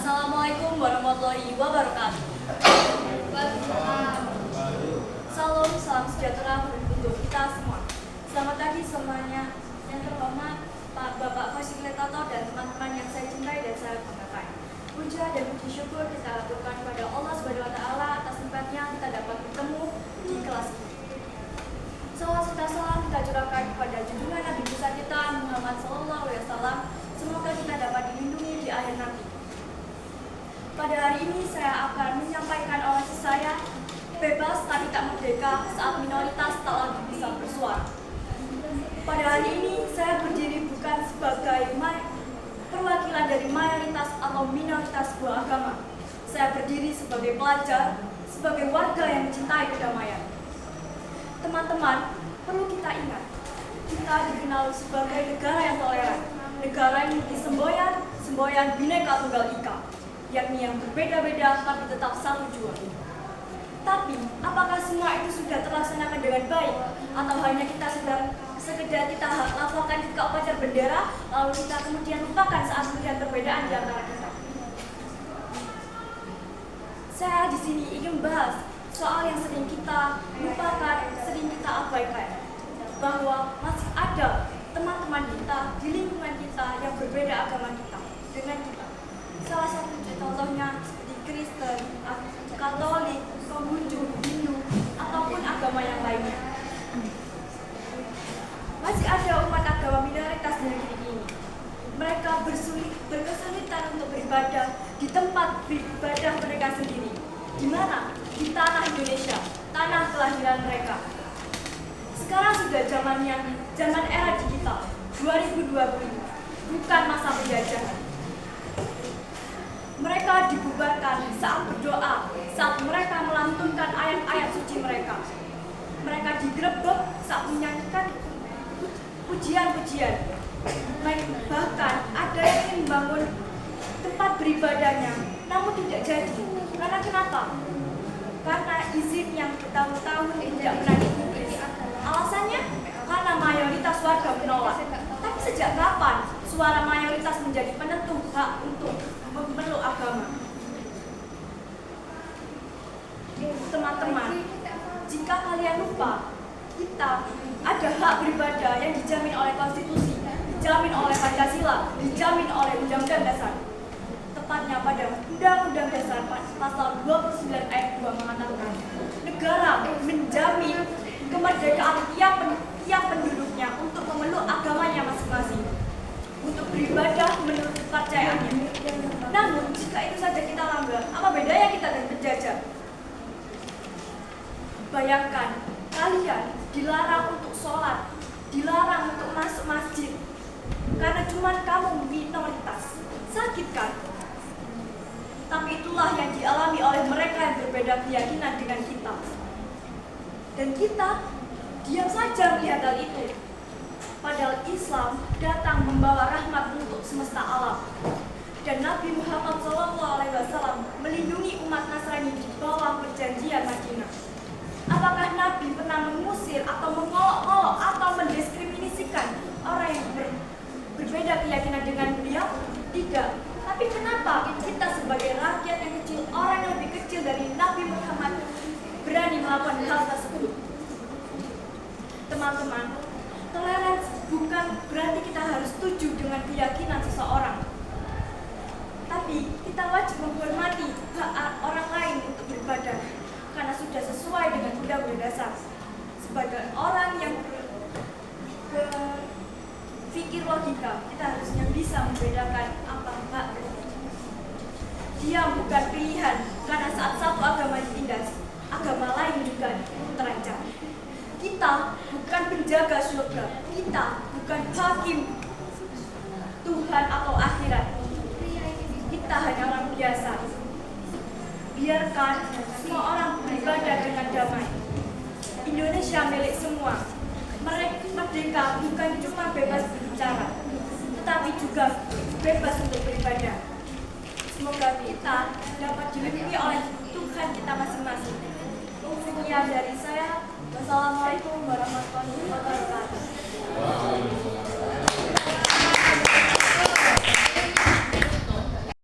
Assalamualaikum warahmatullahi wabarakatuh. Salam, salam sejahtera untuk kita semua. Selamat pagi semuanya. Yang terhormat Pak Bapak Fasilitator dan teman-teman yang saya cintai dan saya banggakan. Puja dan puji syukur kita lakukan kepada Allah Subhanahu wa Ta'ala atas nikmatnya kita dapat bertemu di kelas ini. Salam serta salam kita curahkan kepada junjungan Nabi besar kita Muhammad SAW. Semoga kita dapat dilindungi di akhir nanti. Pada hari ini saya akan menyampaikan orasi saya, bebas tapi tak merdeka saat minoritas tak lagi bisa bersuara. Pada hari ini saya berdiri bukan sebagai perwakilan dari mayoritas atau minoritas sebuah agama. Saya berdiri sebagai pelajar, sebagai warga yang mencintai kedamaian. Teman-teman, perlu kita ingat, kita dikenal sebagai negara yang toleran, negara yang memiliki semboyan Bhinneka Tunggal Ika, yakni yang berbeda-beda tapi tetap satu jua. Tapi, apakah semua itu sudah terlaksanakan dengan baik? Atau hanya kita sekedar kita laporkan ke upacara bendera, lalu kita kemudian lupakan saat melihat perbedaan di antara kita? Saya di sini ingin membahas soal yang sering kita lupakan, sering kita abaikan, bahwa masih ada teman-teman kita di lingkungan kita yang berbeda agama kita dengan kita. Salah satu contohnya seperti Kristen, Katolik, Konghucu, Hindu, ataupun agama yang lainnya. Masih ada umat agama minoritas di negeri ini. Mereka berkesulitan untuk beribadah di tempat beribadah mereka sendiri. Di mana? Di tanah Indonesia, tanah kelahiran mereka. Sekarang sudah zaman era digital, 2020, bukan masa penjajahan. Mereka dibubarkan saat berdoa, saat mereka melantunkan ayat-ayat suci mereka. Mereka digerebek saat menyanyikan pujian-pujian. Bahkan ada yang ingin membangun tempat beribadahnya, namun tidak jadi. Karena kenapa? Karena izin yang bertahun-tahun tidak pernah diberi. Alasannya? Karena mayoritas warga menolak. Tapi sejak kapan suara mayoritas menjadi penentu hak untuk memeluk agama? Teman-teman, jika kalian lupa, kita ada hak beribadah yang dijamin oleh konstitusi, dijamin oleh Pancasila, dijamin oleh Undang-Undang Dasar. Tepatnya pada Undang-Undang Dasar pasal 29 ayat 2 mengatakan, negara menjamin kemerdekaan tiap penduduknya untuk memeluk agamanya masing-masing, untuk beribadah menurut kepercayaannya. Namun, jika itu saja kita langgar, apa bedanya kita dengan penjajah? Bayangkan, kalian dilarang untuk sholat, dilarang untuk masuk masjid, karena cuma kamu minoritas. Sakit kan? Tapi itulah yang dialami oleh mereka yang berbeda keyakinan dengan kita. Dan kita diam saja melihat hal itu. Padahal Islam datang membawa rahmat untuk semesta alam. Dan Nabi Muhammad SAW melindungi umat Nasrani di bawah perjanjian Madinah. Apakah Nabi pernah mengusir atau mengolok-olok atau mendiskriminasikan orang yang berbeda keyakinan dengan beliau? Tidak. Tapi kenapa kita sebagai rakyat yang kecil, orang yang lebih kecil dari Nabi Muhammad, berani melakukan hal tersebut? Teman-teman, toleransi bukan berarti kita harus setuju dengan keyakinan seseorang. Tapi kita wajib menghormati hak orang lain untuk beribadah, karena sudah sesuai dengan Undang-Undang Dasar. Sebagai orang yang berpikir logika, kita harusnya bisa membedakan apa hak. Dia bukan pilihan, karena saat satu agama ditindas, agama lain juga terancam. Kita bukan penjaga surga, kita bukan hakim Tuhan atau akhirat. Kita hanya orang biasa. Biarkan semua orang beribadah dengan damai. Indonesia milik semua. Merdeka bukan cuma bebas berbicara, tetapi juga bebas untuk beribadah. Semoga kita dapat dilindungi oleh Tuhan kita masing-masing. Sekian dari saya. Wassalamualaikum warahmatullahi wabarakatuh.